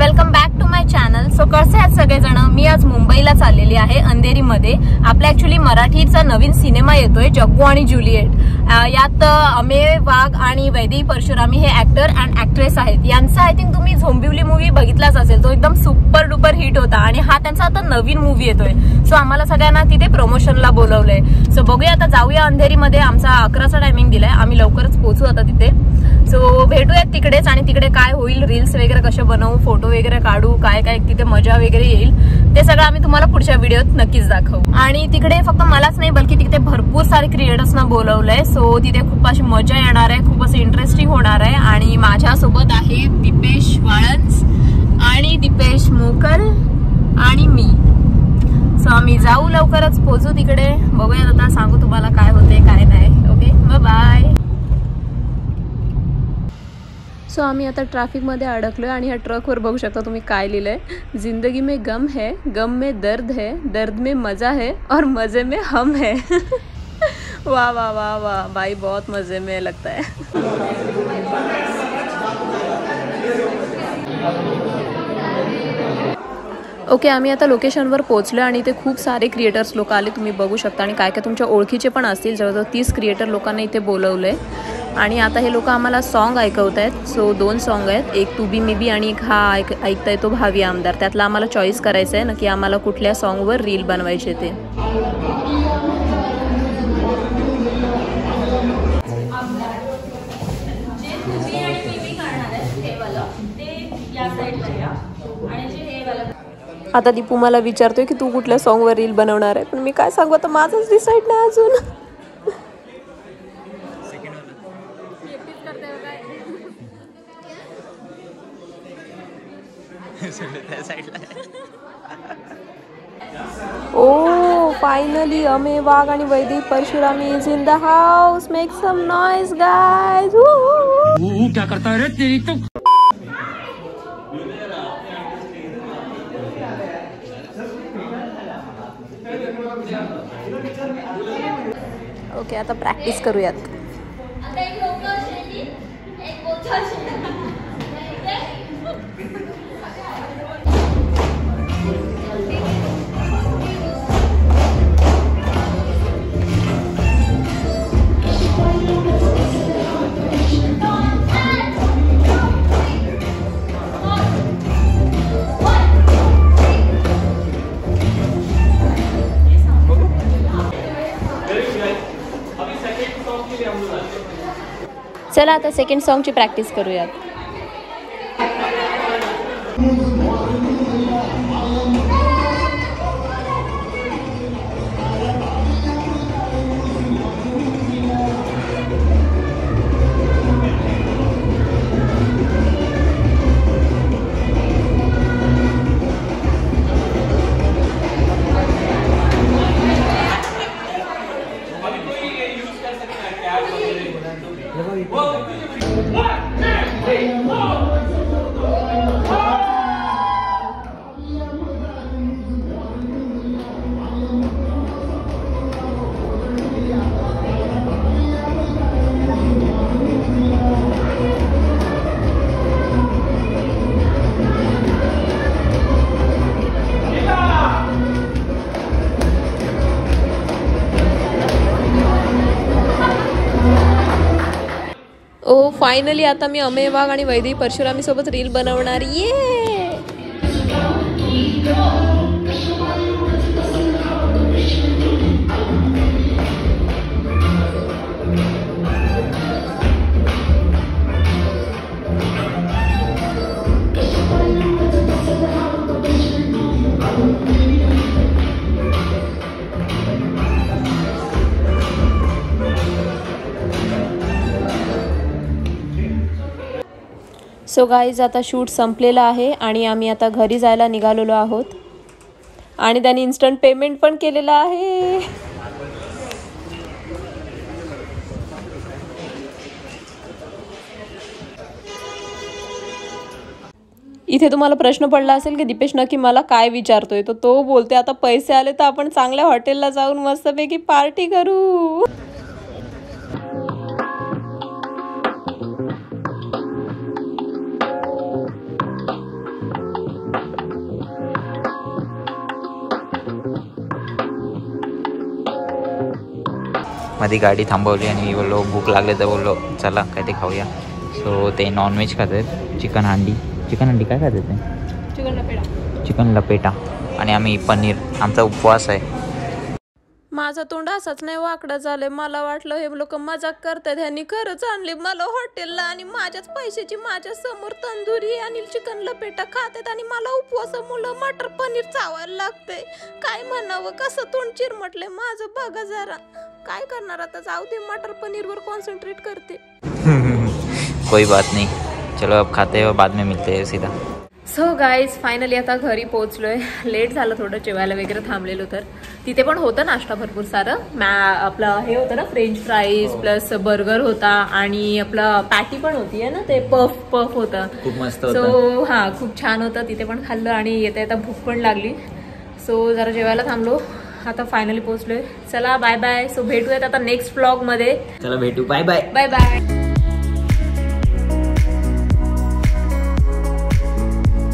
Welcome back to my channel. So कसे आहेत सगळेजण. मी आज मुंबईला चाललेली आहे अंधेरीमध्ये. आपल्या ऍक्च्युली मराठीचा नवीन सिनेमा येतोय जग्गू आणि ज्युलियट. यात अमेय वाघ आणि वैदेही परशुरामी हे ऍक्टर अँड ऍक्ट्रेस आहेत. यांचा आय थिंक तुम्ही झोंबिवली मूवी बघितलाच असेल. तो एकदम सुपर डुपर हिट होता आणि हा त्यांचा आता नवीन मूवी येतोय. सो आम्हाला सगळ्यांना तिथे प्रमोशनला बोलवलंय. सो बघूया आता जाऊया अंधेरीमध्ये. आमचा 11चा टायमिंग दिलाय. आम्ही लवकरच पोहोचू आता तिथे. सो भेटूयात तिकडेच आणि तिकडे काय होईल, रील्स वगैरे कसे बनवू, फोटो वगैरे काढू, काय काय तिथे मजा वगैरे येईल ते सगळं आम्ही तुम्हाला पुढच्या व्हिडिओत नक्कीच दाखवू. आणि तिकडे फक्त मलाच नाही बल्कि तिथे भरपूर सारे क्रिएटर्सना बोलवलंय. सो तिथे खूप अशी मजा येणार आहे, खूप असं इंटरेस्टिंग होणार आहे. आणि माझ्यासोबत आहे दीपेश वाळंज आणि दीपेश मोकल आणि मी. सो आम्ही जाऊ लवकरच पोहोचू तिकडे. बघूया आता, सांगू तुम्हाला काय होते काय नाही. Okay, bye. सो आम्ही आता ट्रॅफिकमध्ये अडकलो आहे आणि ह्या ट्रकवर बघू शकता तुम्ही काय लिहिलंय. जिंदगी में गम है, गम में दर्द है, दर्द में मज़ा है और मज़े में हम है. वाह वाह वाह वाह भाई, बहुत मज़े में लगता है. ओके, आम्ही आता लोकेशनवर पोहोचलो आणि इथे खूप सारे क्रिएटर्स लोक आले, तुम्ही बघू शकता. आणि काय काय तुमच्या ओळखीचे पण असतील. जवळजवळ 30 क्रिएटर लोकांना इथे बोलवलंय. आणि आता हे लोक आम्हाला सॉन्ग ऐकवत आहेत. सो 2 सॉन्ग आहेत, एक तू बी मी बी आणि एक हा ऐकताय तो भावी आमदार. त्यातला आम्हाला चॉईस करायचं आहे ना की आम्हाला कुठल्या सॉन्गवर रील बनवायचे ते. आता दीपू मला विचारतोय की तू कुठल्या सॉन्गवर रील बनवणार आहे. पण मी काय सांगू, आता माझंच डिसाईड नाही अजून. ओ फाइनली अमेय वाघ आणि Vaidehi Parshurami is in the house. Make some noise guys. क्या करता रे तेरी तो. ओके, आता प्रॅक्टिस करूयात. चला आता सेकंड सॉन्गची प्रॅक्टिस करूयात. ओ फायनली आता मी अमेय वाघ आणि वैदेही परशुरामी सोबत रील बनवणार. ये सो गाईज, आता शूट संपलेला आहे आणि आम्ही आता घरी जायला निघालेलो आहोत. आणि त्यांनी इन्स्टंट पेमेंट पण केलेलं आहे. इथे तुम्हाला प्रश्न पडला असेल की दीपेश नक्की मला काय विचारतोय. तो बोलते आता पैसे आले तर आपण चांगल्या हॉटेलला जाऊन मस्तपैकी पार्टी करू. मध्ये गाडी थांबवली आणि बोललो भूक लागले तर बोललो चला काय ते खाऊया. सो ते नॉनव्हेज खात आहेत, चिकन हंडी काय खात आहेत ते? चिकन लपेटा. आणि आम्ही पनीर. आमचा उपवास आहे. माझं तोंड असाच नाही वाकडं झालंय. मला वाटलं हे लोक मजाक करतात, ह्यांनी खरंच आणली मला हॉटेलला आणि माझ्याच पैशाची माझ्या समोर तंदुरी आणि चिकन लपेटा खातात आणि मला उपवासामुळं मटर पनीर चावायला लागतंय. काय म्हणावं, कसं तोंड चिरमटलंय माझं बघा जरा. काय करणार आता, जाऊ दे, मटर पनीरवर कॉन्सन्ट्रेट करते. कोई बात नहीं, चलो अब खाते हैं, बाद में मिलते हैं सीधा. सो गाईज फायनली आता घरी पोहोचलोय. लेट झालं थोडं, जेवायला वगैरे थांबलेलो. तर तिथे पण होतं नाश्ता भरपूर सारं. आपलं हे होतं ना फ्रेंच फ्राईज प्लस बर्गर होता आणि आपलं पॅटी पण होती ना, ते पफ होतं. खूप मस्त. सो हा खूप छान होतं. तिथे पण खाल्लं आणि येता भूक पण लागली. सो जरा जेवायला थांबलो. आता फायनली पोहोचलोय. चला बाय बाय. सो भेटूयात आता नेक्स्ट व्लॉग मध्ये. चला भेटू. Bye bye. Bye bye.